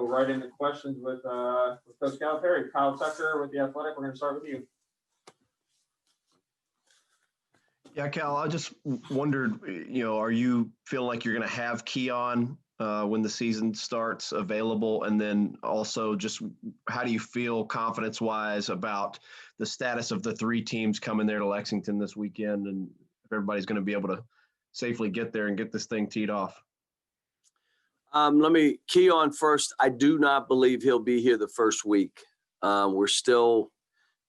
right into questions with Coach Calipari. Kyle Tucker with The Athletic. We're going to start with you. Yeah, Cal, I just wondered, are you feeling like you're going to have Keon when the season starts available? And then also just how do you feel confidence-wise about the status of the three teams coming there to Lexington this weekend, and if everybody's going to be able to safely get there and get this thing teed off? Keon first. I do not believe he'll be here the first week.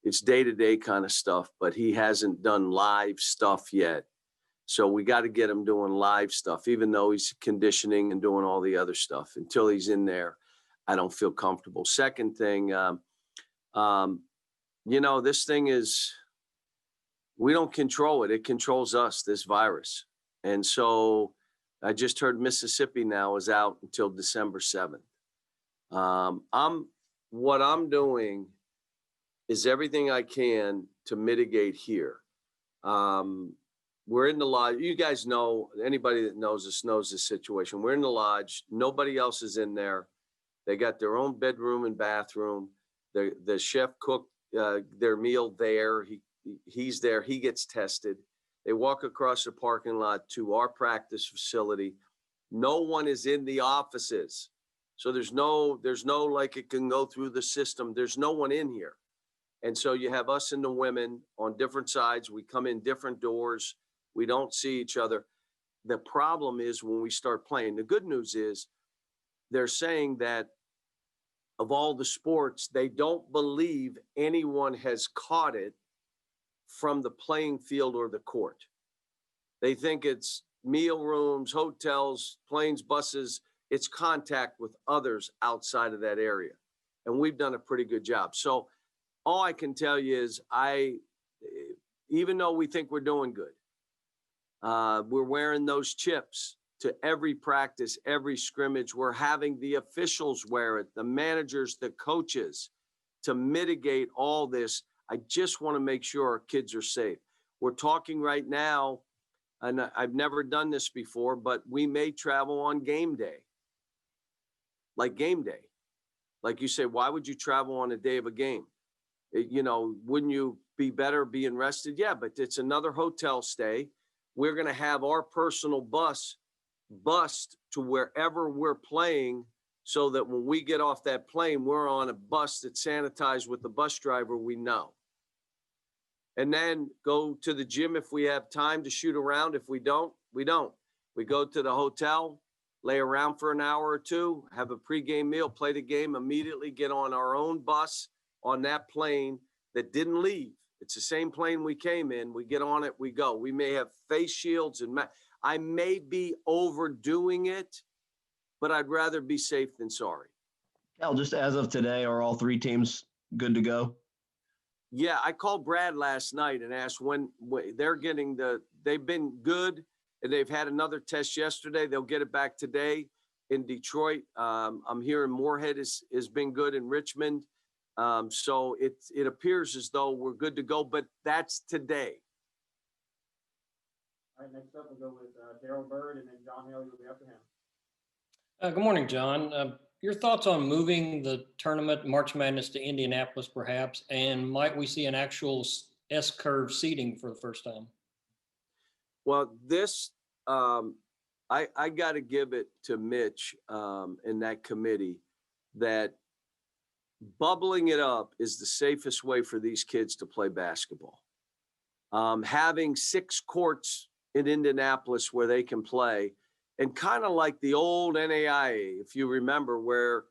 It's day-to-day kind of stuff, but he hasn't done live stuff yet. So we got to get him doing live stuff, even though he's conditioning and doing all the other stuff. Until he's in there, I don't feel comfortable. Second thing, this thing is, we don't control it. It controls us, this virus. And so I just heard Mississippi now is out until December 7th. What I'm doing is everything I can to mitigate here. We're in the lodge. You guys know, anybody that knows us knows this situation. We're in the lodge. Nobody else is in there. They got their own bedroom and bathroom. The chef cooked their meal there. He's there. He gets tested. They walk across the parking lot to our practice facility. No one is in the offices. So there's no like it can go through the system. There's no one in here. And so you have us and the women on different sides. We come in different doors. We don't see each other. The problem is when we start playing. The good news is they're saying that of all the sports, they don't believe anyone has caught it from the playing field or the court. They think it's meal rooms, hotels, planes, buses. It's contact with others outside of that area. And we've done a pretty good job. So all I can tell you is even though we think we're doing good, we're wearing those chips to every practice, every scrimmage. We're having the officials wear it, the managers, the coaches, to mitigate all this. I just want to make sure our kids are safe. We're talking right now, and I've never done this before, but we may travel on game day. Like game day. Like you say, why would you travel on a day of a game? Wouldn't you be better being rested? Yeah, but it's another hotel stay. We're going to have our personal bus to wherever we're playing so that when we get off that plane, we're on a bus that's sanitized with the bus driver we know. And then go to the gym if we have time to shoot around. If we don't, we don't. We go to the hotel, lay around for an hour or two, have a pregame meal, play the game, immediately get on our own bus on that plane that didn't leave. It's the same plane we came in. We get on it, we go. We may have face shields and I may be overdoing it, but I'd rather be safe than sorry. Cal, just as of today, are all three teams good to go? Yeah, I called Brad last night and asked when they're getting they've been good, and they've had another test yesterday. They'll get it back today in Detroit. I'm hearing Morehead has been good in Richmond. So it appears as though we're good to go, but that's today. All right, next up we'll go with Daryl Bird, and then John Haley will be after him. Good morning, John. Your thoughts on moving the tournament, March Madness, to Indianapolis, perhaps, and might we see an actual S-curve seating for the first time? Well, this, I got to give it to Mitch and that committee that bubbling it up is the safest way for these kids to play basketball. Having 6 courts in Indianapolis where they can play, and kind of like the old NAIA, if you remember, where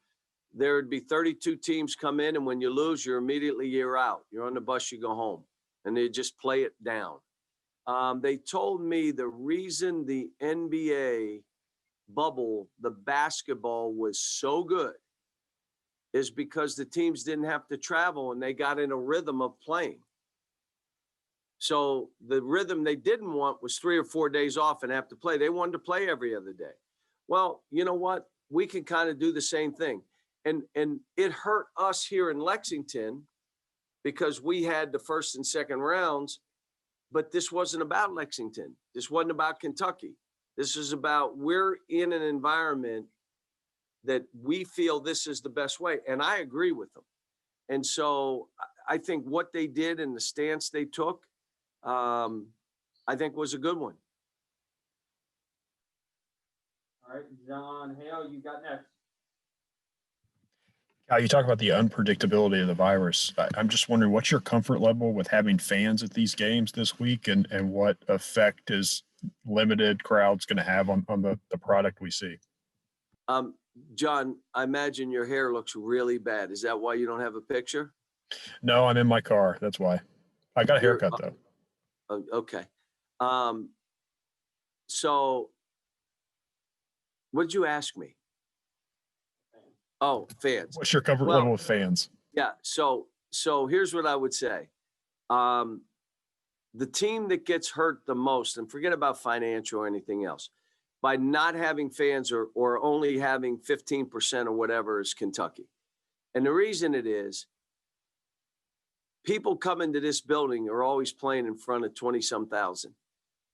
there would be 32 teams come in, and when you lose, you're out. You're on the bus, you go home, and they just play it down. They told me the reason the NBA bubble, the basketball was so good is because the teams didn't have to travel and they got in a rhythm of playing. So the rhythm they didn't want was 3 or 4 days off and have to play. They wanted to play every other day. Well, you know what? We can kind of do the same thing. And it hurt us here in Lexington because we had the first and second rounds, but this wasn't about Lexington. This wasn't about Kentucky. This is about, we're in an environment that we feel this is the best way. And I agree with them. And so I think what they did and the stance they took, I think was a good one. All right, John Hale, you got next. You talk about the unpredictability of the virus. I'm just wondering, what's your comfort level with having fans at these games this week, and what effect is limited crowds going to have on the product we see? John, I imagine your hair looks really bad. Is that why you don't have a picture? No, I'm in my car. That's why. I got a haircut though. Okay. So what did you ask me? Oh, fans. What's your comfort level with fans? Yeah. So here's what I would say. The team that gets hurt the most, and forget about financial or anything else, by not having fans or only having 15% or whatever, is Kentucky. And the reason it is, people come into this building are always playing in front of 20-some thousand.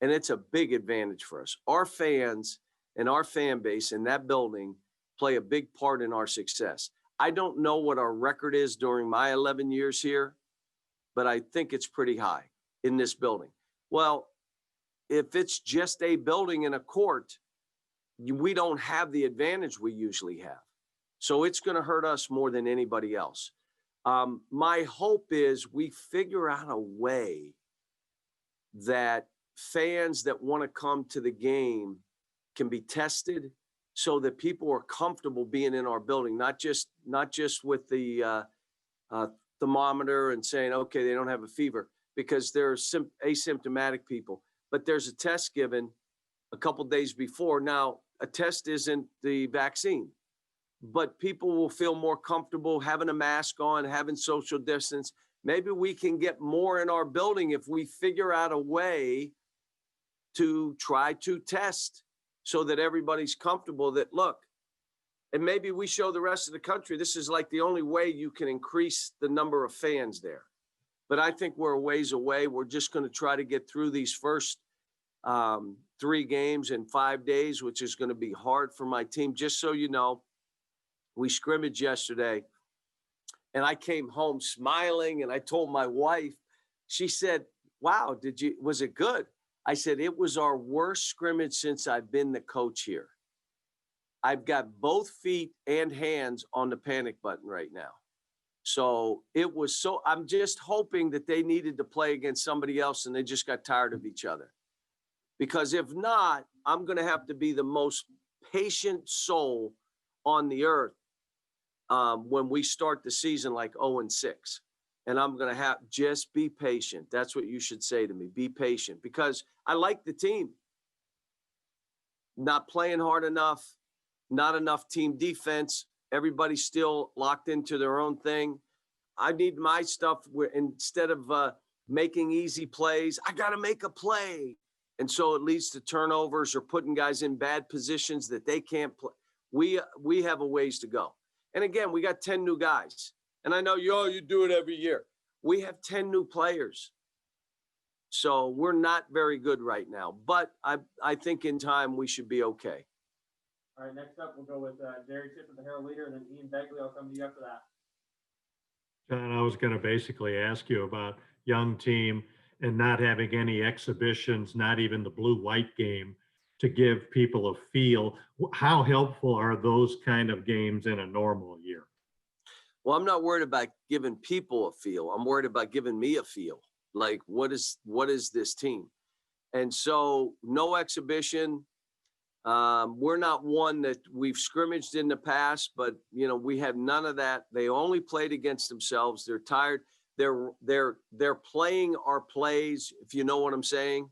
And it's a big advantage for us. Our fans and our fan base in that building play a big part in our success. I don't know what our record is during my 11 years here, but I think it's pretty high in this building. Well, if it's just a building and a court, we don't have the advantage we usually have. So it's going to hurt us more than anybody else. My hope is we figure out a way that fans that want to come to the game can be tested, so that people are comfortable being in our building, not just with the thermometer and saying, okay, they don't have a fever, because there's some asymptomatic people. But there's a test given a couple days before. Now, a test isn't the vaccine, but people will feel more comfortable having a mask on, having social distance. Maybe we can get more in our building if we figure out a way to try to test, so that everybody's comfortable that, look, and maybe we show the rest of the country, this is like the only way you can increase the number of fans there. But I think we're a ways away. We're just going to try to get through these first 3 games in 5 days, which is going to be hard for my team. Just so you know, we scrimmaged yesterday, and I came home smiling, and I told my wife, she said, wow, was it good? I said, it was our worst scrimmage since I've been the coach here. I've got both feet and hands on the panic button right now. So I'm just hoping that they needed to play against somebody else and they just got tired of each other. Because if not, I'm going to have to be the most patient soul on the earth when we start the season like 0-6. And I'm going to just be patient. That's what you should say to me. Be patient, because I like the team. Not playing hard enough, not enough team defense. Everybody's still locked into their own thing. I need my stuff where instead of making easy plays, I got to make a play. And so it leads to turnovers or putting guys in bad positions that they can't play. We have a ways to go. And again, we got 10 new guys. And I know you do it every year. We have 10 new players. So we're not very good right now. But I think in time we should be okay. All right, next up, we'll go with Jerry Tippett, the Herald leader, and then Ian Begley. I'll come to you after that. John, I was going to basically ask you about young team and not having any exhibitions, not even the blue-white game, to give people a feel. How helpful are those kind of games in a normal year? Well, I'm not worried about giving people a feel. I'm worried about giving me a feel. Like, what is this team? And so no exhibition. We're not one that we've scrimmaged in the past, but we have none of that. They only played against themselves. They're tired. They're playing our plays, if you know what I'm saying.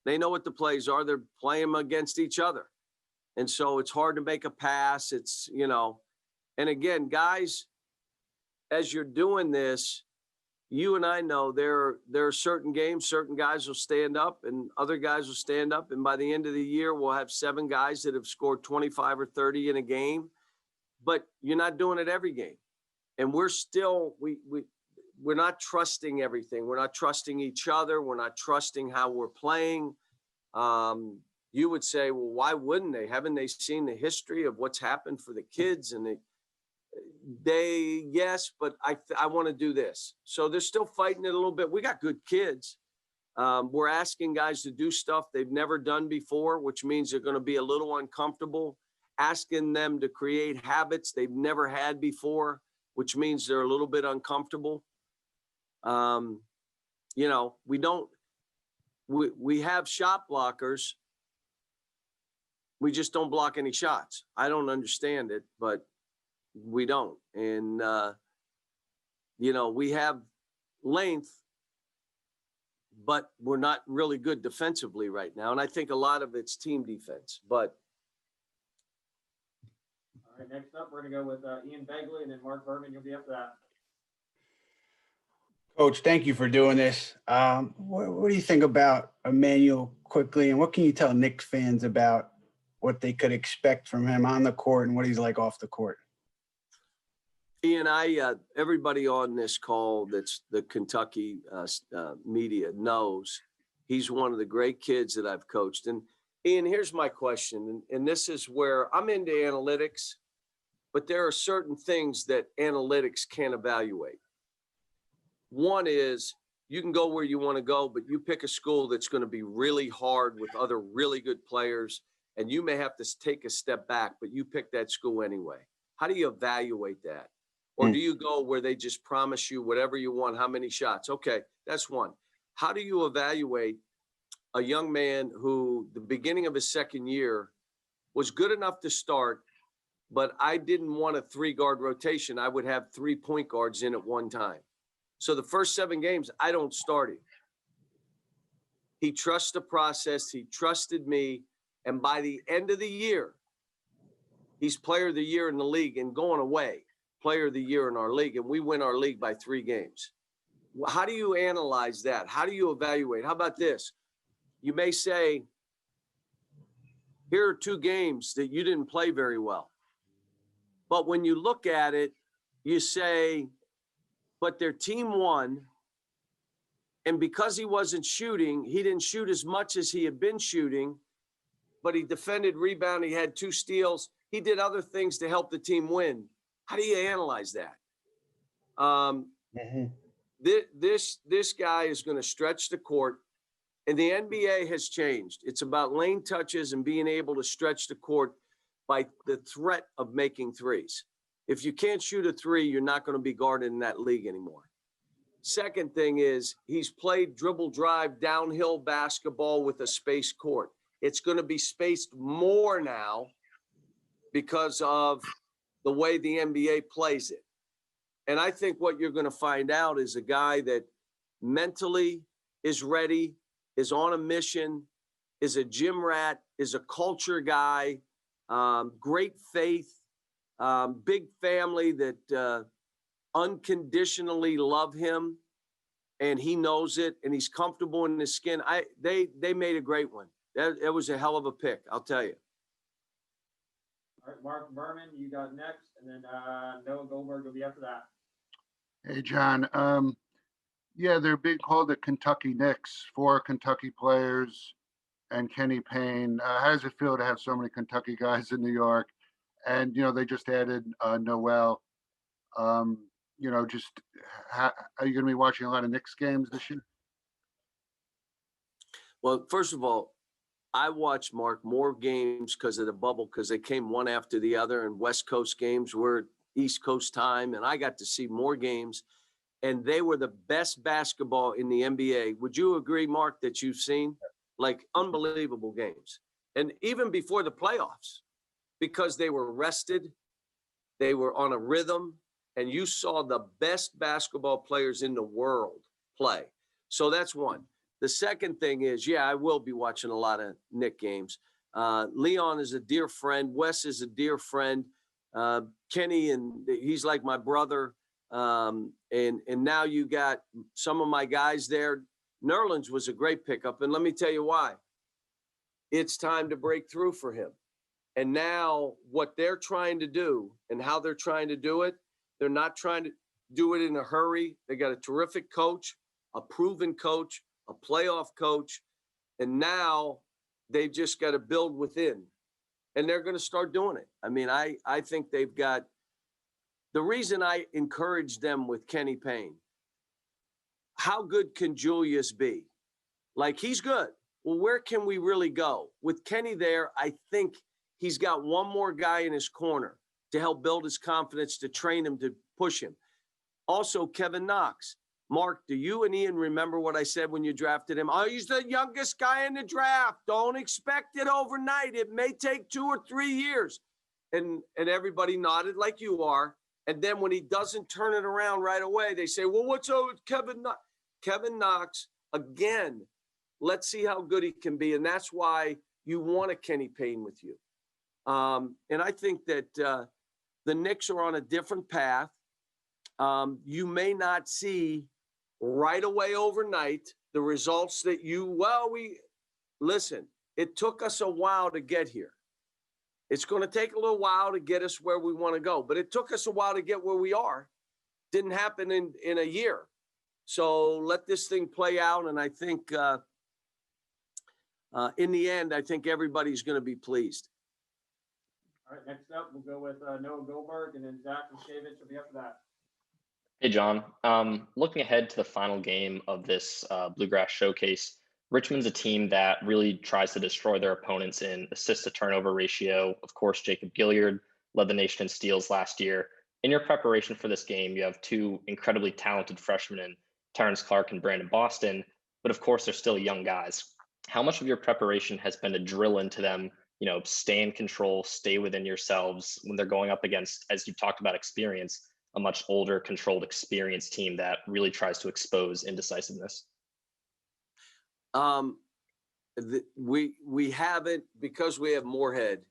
They know what the plays are. They're playing them against each other. And so it's hard to make a pass. It's, and again, guys, as you're doing this, you and I know there are certain games, certain guys will stand up and other guys will stand up. And by the end of the year, we'll have 7 guys that have scored 25 or 30 in a game, but you're not doing it every game. And we're still, we're not trusting everything. We're not trusting each other. We're not trusting how we're playing. you would say, well, why wouldn't they? Haven't they seen the history of what's happened for the kids? And yes, but I want to do this. So they're still fighting it a little bit. We got good kids. We're asking guys to do stuff they've never done before, which means they're going to be a little uncomfortable. Asking them to create habits they've never had before, which means they're a little bit uncomfortable. You know, we have shot blockers. We just don't block any shots. I don't understand it, but we don't. And, you know, we have length, but we're not really good defensively right now. And I think a lot of it's team defense, but. All right, next up, we're going to go with Ian Begley and then Mark Berman. You'll be after that. Coach, thank you for doing this. What do you think about Immanuel Quickley, and what can you tell Knicks fans about what they could expect from him on the court and what he's like off the court? Ian, everybody on this call that's the Kentucky media knows he's one of the great kids that I've coached. And Ian, here's my question, and this is where I'm into analytics, but there are certain things that analytics can't evaluate. One is you can go where you want to go, but you pick a school that's going to be really hard with other really good players, and you may have to take a step back, but you pick that school anyway. How do you evaluate that? Or do you go where they just promise you whatever you want, how many shots? Okay, that's one. How do you evaluate a young man who the beginning of his second year was good enough to start, but I didn't want a 3-guard rotation. I would have 3 point guards in at one time. So the first 7 games, I don't start him. He trusts the process. He trusted me. And by the end of the year, he's player of the year in the league and going away, player of the year in our league. And we win our league by 3 games. How do you analyze that? How do you evaluate? How about this? You may say, here are 2 games that you didn't play very well. But when you look at it, you say, but their team won. And because he wasn't shooting, he didn't shoot as much as he had been shooting, but he defended, rebounded, he had 2 steals. He did other things to help the team win. How do you analyze that? This guy is going to stretch the court, and the NBA has changed. It's about lane touches and being able to stretch the court by the threat of making threes. If you can't shoot a 3, you're not going to be guarded in that league anymore. Second thing is he's played dribble drive downhill basketball with a spaced court. It's going to be spaced more now because of the way the NBA plays it. And I think what you're going to find out is a guy that mentally is ready, is on a mission, is a gym rat, is a culture guy, great faith, big family that unconditionally love him, and he knows it, and he's comfortable in his skin. They made a great one. That was a hell of a pick, I'll tell you. All right, Mark Berman, you got next, and then Noah Goldberg will be after that. Hey, John. Yeah, they're being called the Kentucky Knicks, 4 Kentucky players and Kenny Payne. How does it feel to have so many Kentucky guys in New York? And, you know, they just added Noel. You know, just are you going to be watching a lot of Knicks games this year? Well, first of all, I watched, Mark, more games because of the bubble, because they came one after the other, and West Coast games were East Coast time, and I got to see more games, and they were the best basketball in the NBA. Would you agree, Mark, that you've seen? Like, unbelievable games. And even before the playoffs, because they were rested, they were on a rhythm, and you saw the best basketball players in the world play. So that's one. The second thing is, yeah, I will be watching a lot of Knick games. Leon is a dear friend. Wes is a dear friend. Kenny, and he's like my brother. And now you got some of my guys there. Nerlens was a great pickup. And let me tell you why. It's time to break through for him. And now what they're trying to do and how they're trying to do it, they're not trying to do it in a hurry. They got a terrific coach, a proven coach, a playoff coach. And now They've just got to build within, and they're going to start doing it. I mean, I think they've got the reason I encourage them with Kenny Payne. How good can Julius be? Like, he's good. Well, where can we really go? With Kenny there, I think he's got one more guy in his corner to help build his confidence, to train him, to push him. Also, Kevin Knox. Mark, do you and Ian remember what I said when you drafted him? Oh, he's the youngest guy in the draft. Don't expect it overnight. It may take 2 or 3 years. And everybody nodded like you are. And then when he doesn't turn it around right away, they say, well, what's up with Kevin Knox? Kevin Knox, again, let's see how good he can be. And that's why you want a Kenny Payne with you. And I think that the Knicks are on a different path. You may not see right away overnight the results that listen, it took us a while to get here. It's going to take a little while to get us where we want to go, but it took us a while to get where we are. Didn't happen in a year. So let this thing play out. And I think in the end, I think everybody's going to be pleased. All right, next up, we'll go with Noah Goldberg, and then Zach Mishkevich will be after that. Hey, John. Looking ahead to the final game of this Bluegrass Showcase, Richmond's a team that really tries to destroy their opponents in assist-to-turnover ratio. Of course, Jacob Gilliard led the nation in steals last year. In your preparation for this game, you have 2 incredibly talented freshmen in Terrence Clark and Brandon Boston, but of course, they're still young guys. How much of your preparation has been to drill into them, stay in control, stay within yourselves when they're going up against, as you've talked about experience, a much older, controlled, experienced team that really tries to expose indecisiveness? We haven't, because we have Morehead,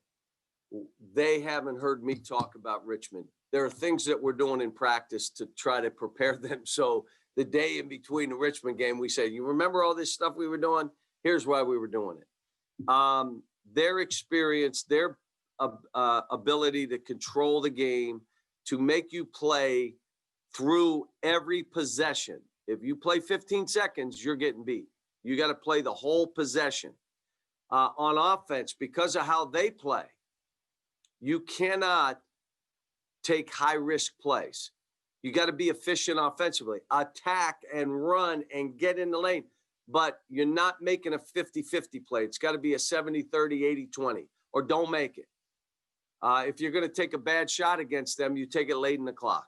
they haven't heard me talk about Richmond. There are things that we're doing in practice to try to prepare them. So the day in between the Richmond game, we say, you remember all this stuff we were doing? Here's why we were doing it. Their experience, their ability to control the game, to make you play through every possession. If you play 15 seconds, you're getting beat. You got to play the whole possession. On offense, because of how they play, you cannot take high-risk plays. You got to be efficient offensively. Attack and run and get in the lane. But you're not making a 50-50 play. It's got to be a 70-30, 80-20, or don't make it. If you're going to take a bad shot against them, you take it late in the clock.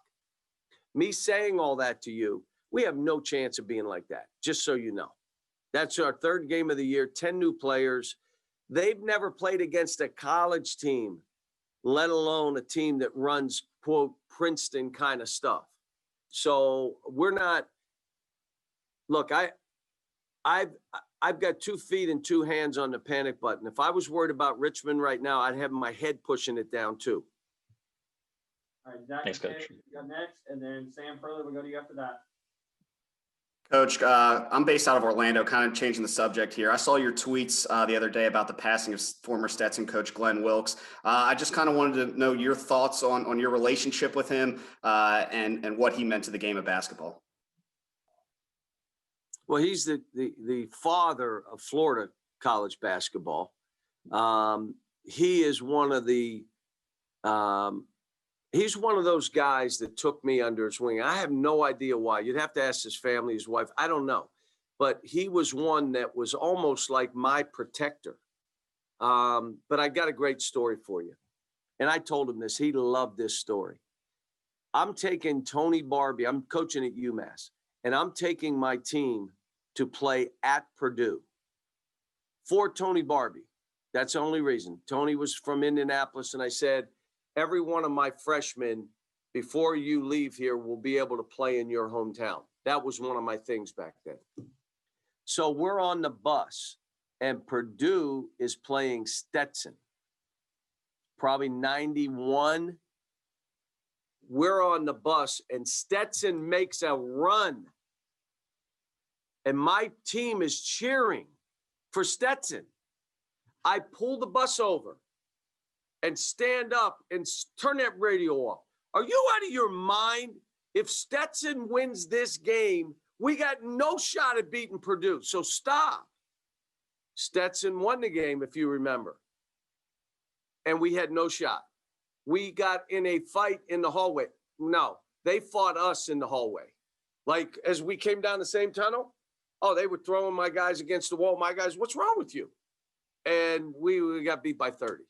Me saying all that to you, we have no chance of being like that, just so you know. That's our 3rd game of the year, 10 new players. They've never played against a college team, let alone a team that runs, quote, Princeton kind of stuff. So we're not – look, I've got 2 feet and 2 hands on the panic button. If I was worried about Richmond right now, I'd have my head pushing it down too. All right, Zach, Thanks, Coach. you got next, and then Sam Furley, we'll go to you after that. Coach, I'm based out of Orlando, kind of changing the subject here. I saw your tweets the other day about the passing of former Stetson coach Glenn Wilkes. I just kind of wanted to know your thoughts on your relationship with him and what he meant to the game of basketball. Well, he's the father of Florida college basketball. He is one of he's one of those guys that took me under his wing. I have no idea why. You'd have to ask his family, his wife. I don't know. But he was one that was almost like my protector. But I got a great story for you. And I told him this. He loved this story. I'm taking Tony Barbie. I'm coaching at UMass. And I'm taking my team to play at Purdue for Tony Barbie. That's the only reason. Tony was from Indianapolis, and I said, every one of my freshmen, before you leave here, will be able to play in your hometown. That was one of my things back then. So we're on the bus, and Purdue is playing Stetson, probably 91. We're on the bus, and Stetson makes a run. And my team is cheering for Stetson. I pull the bus over and stand up and turn that radio off. Are you out of your mind? If Stetson wins this game, we got no shot at beating Purdue. So stop. Stetson won the game, if you remember. And we had no shot. We got in a fight in the hallway. No, they fought us in the hallway. Like, as we came down the same tunnel, oh, they were throwing my guys against the wall. My guys, what's wrong with you? And we got beat by 30.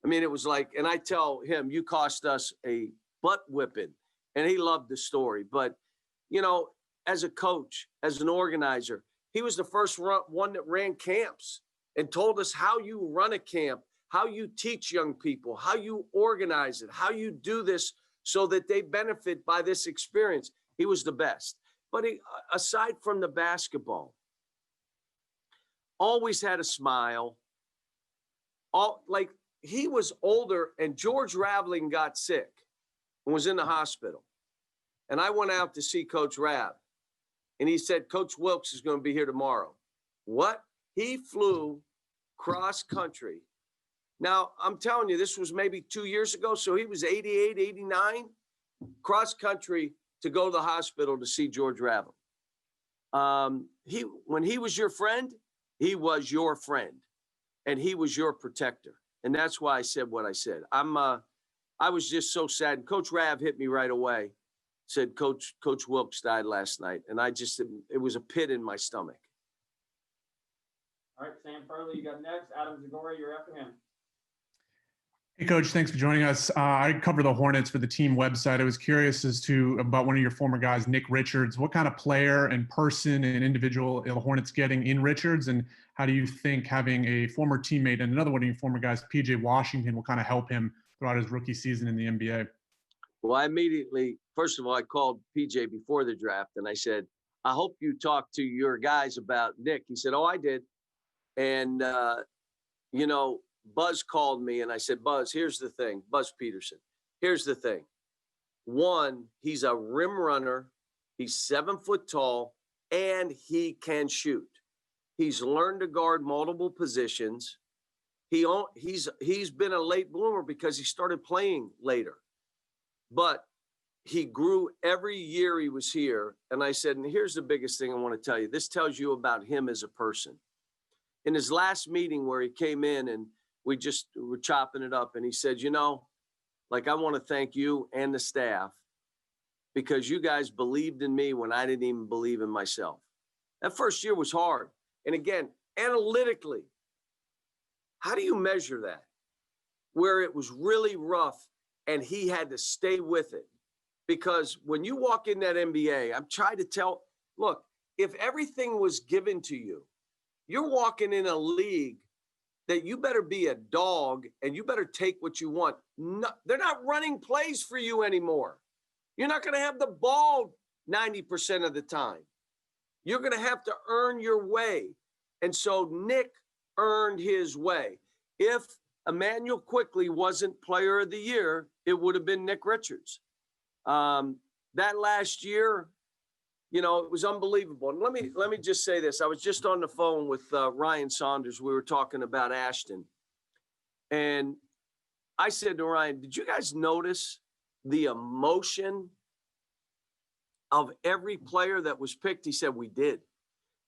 I mean, it was like, and I tell him, you cost us a butt whipping. And he loved the story. But, you know, as a coach, as an organizer, he was the first one that ran camps and told us how you run a camp, how you teach young people, how you organize it, how you do this so that they benefit by this experience. He was the best. But he, aside from the basketball, always had a smile. Like, he was older, and George Raveling got sick and was in the hospital. And I went out to see Coach Rav, and he said, Coach Wilkes is going to be here tomorrow. What? He flew cross country. Now, I'm telling you, this was maybe 2 years ago, so he was 88, 89, cross country to go to the hospital to see George Raveling. When he was your friend, he was your friend, and he was your protector. And that's why I said what I said. I was just so sad. And Coach Rav hit me right away, said, Coach Wilkes died last night. And it was a pit in my stomach. All right, Sam Furley, you got next. Adam Zagori, you're after him. Hey, Coach, thanks for joining us. I cover the Hornets for the team website. I was curious about one of your former guys, Nick Richards. What kind of player and person and individual the Hornets getting in Richards? And how do you think having a former teammate and another one of your former guys, P.J. Washington, will kind of help him throughout his rookie season in the NBA? Well, I immediately, first of all, I called P.J. before the draft, and I said, I hope you talked to your guys about Nick. He said, oh, I did. And, you know, Buzz called me, and I said, Buzz, here's the thing. Buzz Peterson, here's the thing. One, he's a rim runner. He's 7 foot tall, and he can shoot. He's learned to guard multiple positions. He's been a late bloomer because he started playing later. But he grew every year he was here. And I said, and here's the biggest thing I want to tell you. This tells you about him as a person. In his last meeting where he came in and we just were chopping it up, and he said, you know, like, I want to thank you and the staff because you guys believed in me when I didn't even believe in myself. That first year was hard. And again, analytically, how do you measure that? Where it was really rough and he had to stay with it. Because when you walk in that NBA, I'm trying to tell, look, if everything was given to you, you're walking in a league that you better be a dog and you better take what you want. No, they're not running plays for you anymore. You're not going to have the ball 90% of the time. You're going to have to earn your way. And so Nick earned his way. If Immanuel Quickley wasn't player of the year, it would have been Nick Richards. That last year, you know, it was unbelievable. And let me just say this. I was just on the phone with Ryan Saunders. We were talking about Ashton. And I said to Ryan, did you guys notice the emotion of every player that was picked? He said, we did.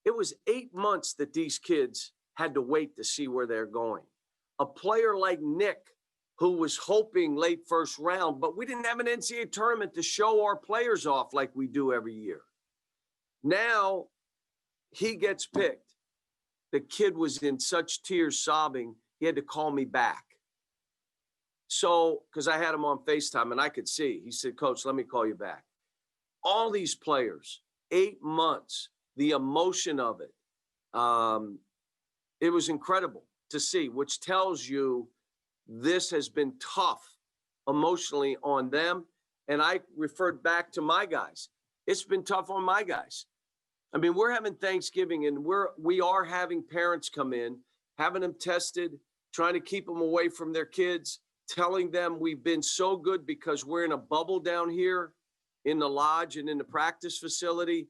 It was 8 months that these kids had to wait to see where they're going. A player like Nick, who was hoping late first round, but we didn't have an NCAA tournament to show our players off like we do every year. Now he gets picked. The kid was in such tears, sobbing, he had to call me back. So, because I had him on FaceTime and I could see, he said, Coach, let me call you back. All these players, 8 months, the emotion of it, it was incredible to see, which tells you this has been tough emotionally on them. And I referred back to my guys. It's been tough on my guys. I mean, we're having Thanksgiving and we are having parents come in, having them tested, trying to keep them away from their kids, telling them we've been so good because we're in a bubble down here in the lodge and in the practice facility.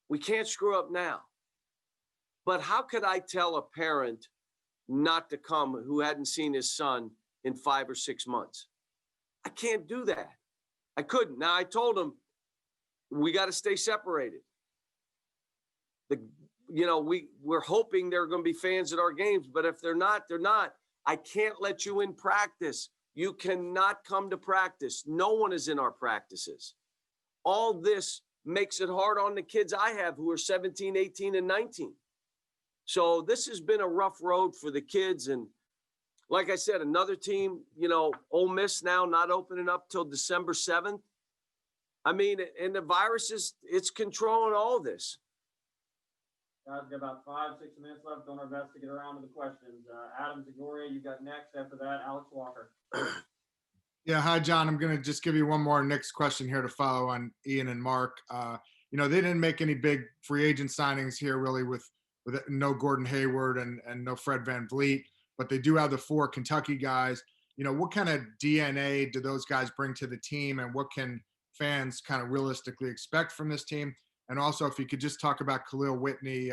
We can't screw up now. But how could I tell a parent not to come who hadn't seen his son in 5 or 6 months? I can't do that. I couldn't. Now, I told him, we got to stay separated. we're hoping there are going to be fans at our games, but if they're not, they're not. I can't let you in practice. You cannot come to practice. No one is in our practices. All this makes it hard on the kids I have who are 17, 18, and 19. So this has been a rough road for the kids. And like I said, another team, Ole Miss now not opening up till December 7th. I mean, and the virus it's controlling all this. Guys, got about 5-6 minutes left. Doing our best to get around to the questions. Adam Zagoria, you got next. After that, Alex Walker. Yeah, hi, John. I'm going to just give you one more next question here to follow on Ian and Mark. They didn't make any big free agent signings here really with no Gordon Hayward and no Fred VanVleet, but they do have the 4 Kentucky guys. What kind of DNA do those guys bring to the team, and what can fans kind of realistically expect from this team? And also, if you could just talk about Khalil Whitney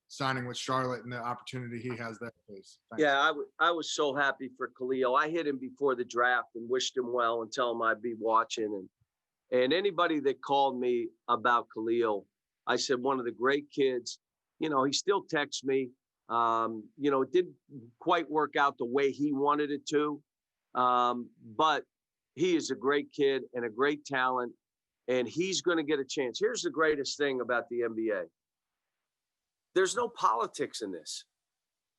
signing with Charlotte and the opportunity he has there, please. Thanks. Yeah, I was so happy for Khalil. I hit him before the draft and wished him well and tell him I'd be watching. And anybody that called me about Khalil, I said, one of the great kids. He still texts me. It didn't quite work out the way he wanted it to. But he is a great kid and a great talent, and he's going to get a chance. Here's the greatest thing about the NBA. There's no politics in this.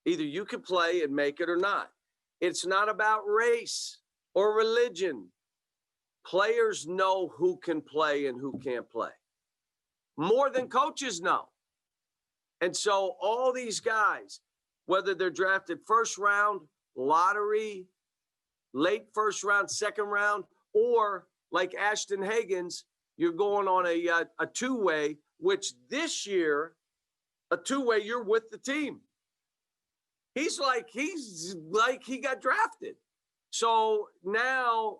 Either you can play and make it or not. It's not about race or religion. Players know who can play and who can't play. More than coaches know. And so all these guys, whether they're drafted first round, lottery, late first round, second round, or like Ashton Higgins, you're going on a two-way, which this year, a two-way, you're with the team. He's like he got drafted. So now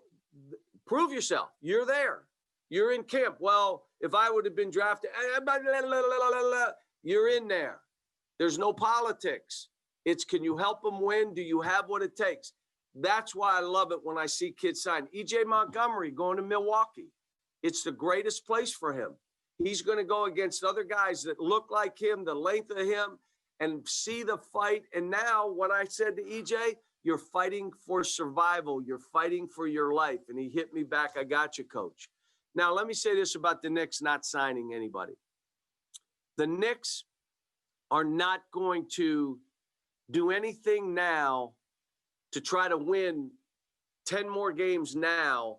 prove yourself. You're there. You're in camp. Well, if I would have been drafted, you're in there. There's no politics. It's, can you help them win? Do you have what it takes? That's why I love it when I see kids sign. E.J. Montgomery going to Milwaukee. It's the greatest place for him. He's going to go against other guys that look like him, the length of him, and see the fight. And now what I said to EJ, you're fighting for survival. You're fighting for your life. And he hit me back. I got you, coach. Now, let me say this about the Knicks not signing anybody. The Knicks are not going to do anything now to try to win 10 more games now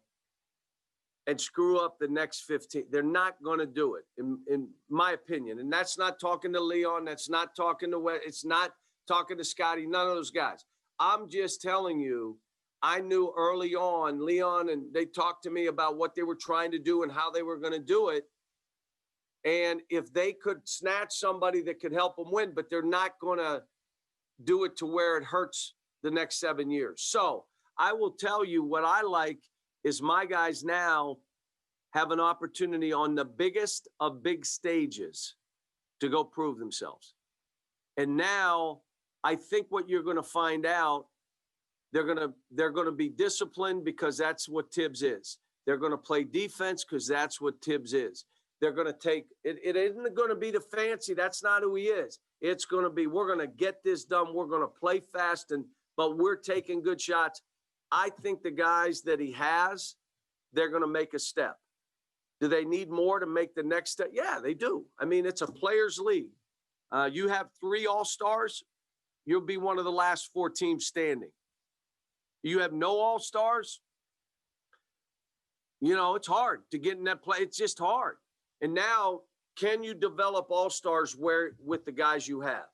and screw up the next 15. They're not going to do it, in my opinion. And that's not talking to Leon. That's not talking to Wes. It's not talking to Scotty. None of those guys. I'm just telling you, I knew early on, Leon, and they talked to me about what they were trying to do and how they were going to do it. And if they could snatch somebody that could help them win, but they're not going to do it to where it hurts the next 7 years. So I will tell you what I like is my guys now have an opportunity on the biggest of big stages to go prove themselves. And now I think what you're going to find out, they're going to be disciplined because that's what Tibbs is. They're going to play defense because that's what Tibbs is. They're going to take it. It isn't going to be the fancy. That's not who he is. It's going to be, we're going to get this done. We're going to play fast, but we're taking good shots. I think the guys that he has, they're going to make a step. Do they need more to make the next step? Yeah, they do. I mean, it's a players' league. You have 3 all-stars, you'll be one of the last 4 teams standing. You have no all-stars, it's hard to get in that play. It's just hard. And now, can you develop all-stars with the guys you have?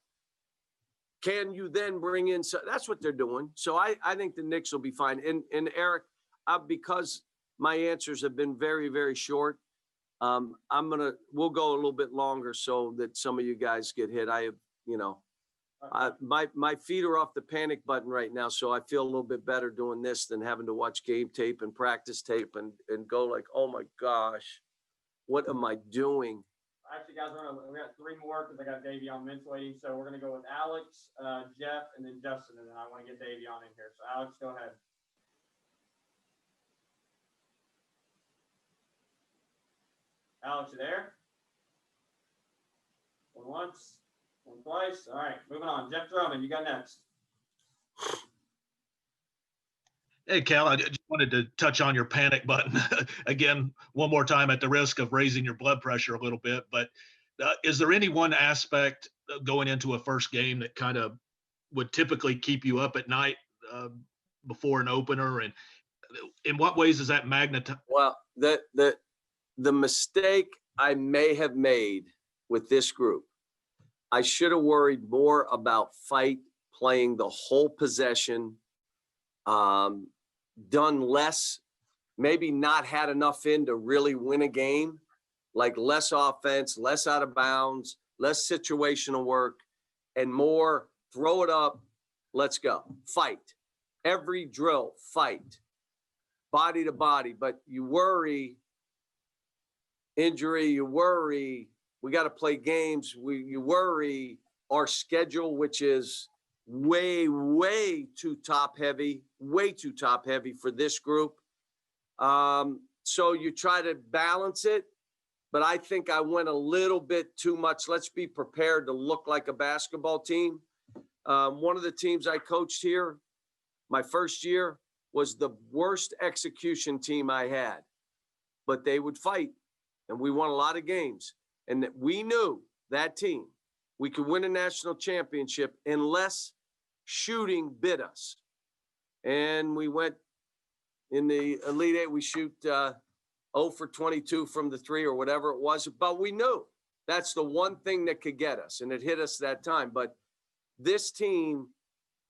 Can you then bring in? That's what they're doing. So I think the Knicks will be fine. And Eric, because my answers have been very, very short, we'll go a little bit longer so that some of you guys get hit. My feet are off the panic button right now, so I feel a little bit better doing this than having to watch game tape and practice tape and go like, oh my gosh, what am I doing? Actually, guys, we got 3 more because I got Davion Mintz waiting. So we're going to go with Alex, Jeff, and then Justin. And then I want to get Davion in here. So Alex, go ahead. Alex, you there? Going once, One twice. All right, moving on. Jeff Drummond, you got next. Hey, Cal, I just wanted to touch on your panic button again, one more time at the risk of raising your blood pressure a little bit. But is there any one aspect going into a first game that kind of would typically keep you up at night before an opener? And in what ways is that magnetized? Well, the mistake I may have made with this group, I should have worried more about fight, playing the whole possession, done less, maybe not had enough in to really win a game, like less offense, less out of bounds, less situational work, and more throw it up, let's go, fight. Every drill, fight, body to body. But you worry injury, you worry we got to play games, you worry our schedule, which is way too top heavy for this group. So you try to balance it, but I think I went a little bit too much. Let's be prepared to look like a basketball team. One of the teams I coached here, my first year, was the worst execution team I had, but they would fight and we won a lot of games. And that we knew that team, we could win a national championship unless shooting bit us. And we went in the Elite Eight, we shoot 0 for 22 from the three or whatever it was. But we knew that's the one thing that could get us, and it hit us that time. But this team,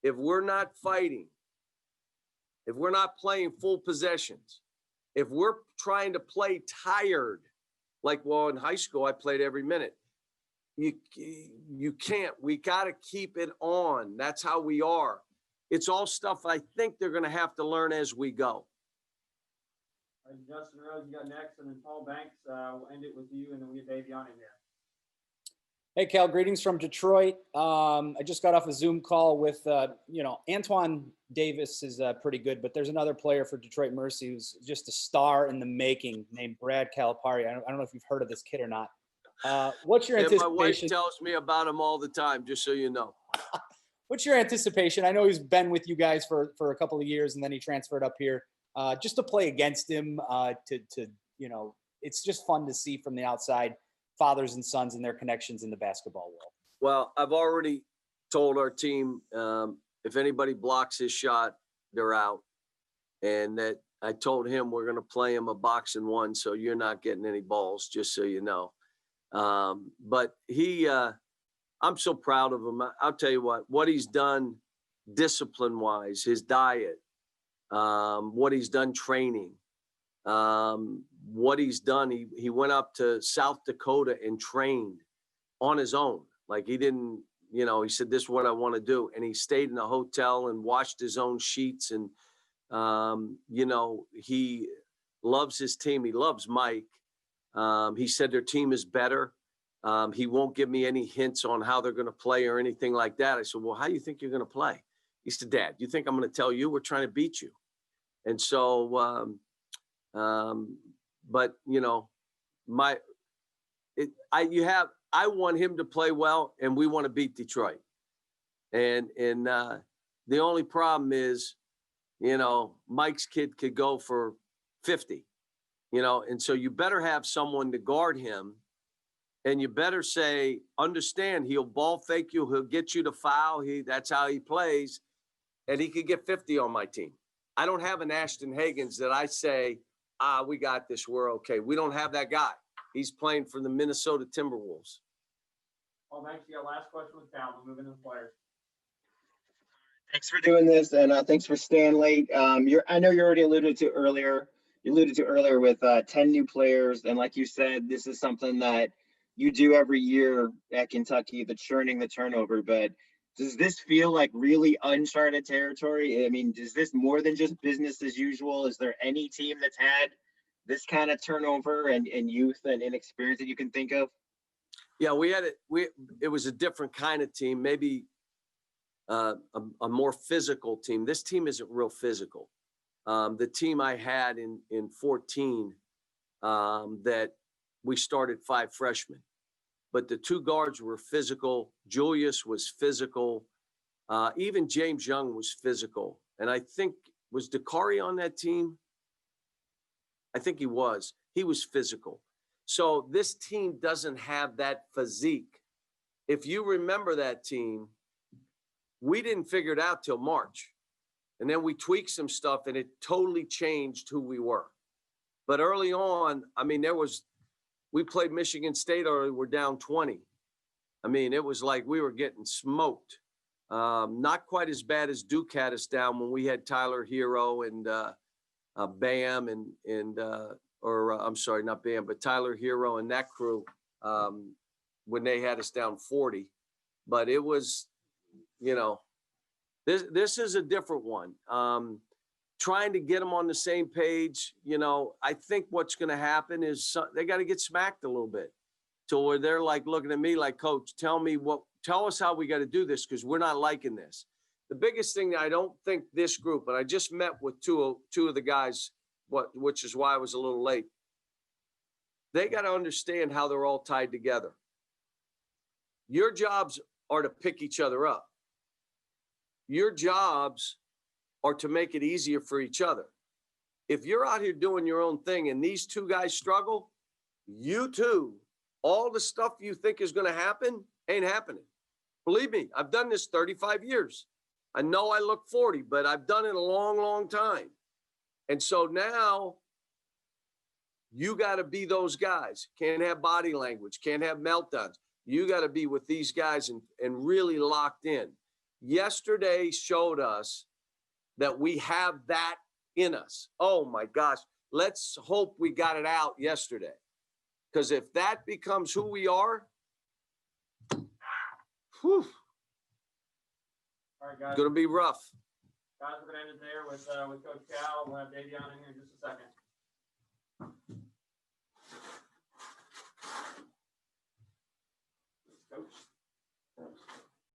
if we're not fighting, if we're not playing full possessions, if we're trying to play tired, like, well, in high school, I played every minute. You can't. We got to keep it on. That's how we are. It's all stuff I think they're going to have to learn as we go. All right, Justin Rose, you got next, and then Paul Banks. We'll end it with you, and then we'll get Davey on in here. Hey, Cal, greetings from Detroit. I just got off a Zoom call with, Antoine Davis is pretty good, but there's another player for Detroit Mercy who's just a star in the making named Brad Calipari. I don't know if you've heard of this kid or not. What's your anticipation? My wife tells me about him all the time, just so you know. What's your anticipation? I know he's been with you guys for a couple of years, and then he transferred up here just to play against him. It's just fun to see from the outside fathers and sons and their connections in the basketball world. Well, I've already told our team if anybody blocks his shot, they're out, and that I told him we're going to play him a boxing one, so you're not getting any balls, just so you know. But I'm so proud of him. I'll tell you what he's done discipline-wise, his diet, what he's done training, what he's done. He went up to South Dakota and trained on his own. Like he didn't, he said, this is what I want to do. And he stayed in a hotel and washed his own sheets. And, he loves his team. He loves Mike. He said their team is better. He won't give me any hints on how they're going to play or anything like that. I said, well, how do you think you're going to play? He said, Dad, you think I'm going to tell you? We're trying to beat you. And so, but I want him to play well, and we want to beat Detroit. And the only problem is, Mike's kid could go for 50, and so you better have someone to guard him. And you better say, understand, he'll ball fake you. He'll get you to foul. That's how he plays. And he could get 50 on my team. I don't have an Ashton Higgins that I say, we got this. We're okay. We don't have that guy. He's playing for the Minnesota Timberwolves. Paul Banks, you got last question with Cal. We're moving to the players. Thanks for doing this, and thanks for staying late. I know you already alluded to earlier with 10 new players. And like you said, this is something that you do every year at Kentucky, the churning, the turnover. But does this feel like really uncharted territory? I mean, is this more than just business as usual? Is there any team that's had this kind of turnover and youth and inexperience that you can think of? Yeah, it was a different kind of team, maybe a more physical team. This team isn't real physical. The team I had in 14 that we started 5 freshmen. but the two guards were physical. Julius was physical. Even James Young was physical. And I think, was Dakari on that team? I think he was. He was physical. So this team doesn't have that physique. If you remember that team, we didn't figure it out till March. And then we tweaked some stuff and it totally changed who we were. But early on, I mean, we played Michigan State early, we're down 20. I mean, it was like we were getting smoked. Not quite as bad as Duke had us down when we had Tyler Hero and Bam I'm sorry, not Bam, but Tyler Hero and that crew when they had us down 40. But it was, you know, this is a different one. Trying to get them on the same page, you know, I think what's going to happen is they got to get smacked a little bit to where they're like looking at me like, Coach, tell us how we got to do this because we're not liking this. The biggest thing that I don't think this group, and I just met with two of the guys, which is why I was a little late. They got to understand how they're all tied together. Your jobs are to pick each other up. Your jobs are to make it easier for each other. If you're out here doing your own thing and these two guys struggle, you too, all the stuff you think is going to happen ain't happening. Believe me, I've done this 35 years. I know I look 40, but I've done it a long, long time. And so now you got to be those guys. Can't have body language, can't have meltdowns. You got to be with these guys and really locked in. Yesterday showed us that we have that in us. Oh my gosh. Let's hope we got it out yesterday. Because if that becomes who we are, whew, All right, guys. It's going to be rough. Guys, we're going to end it there with Coach Cal. We'll have Davion in here in just a second.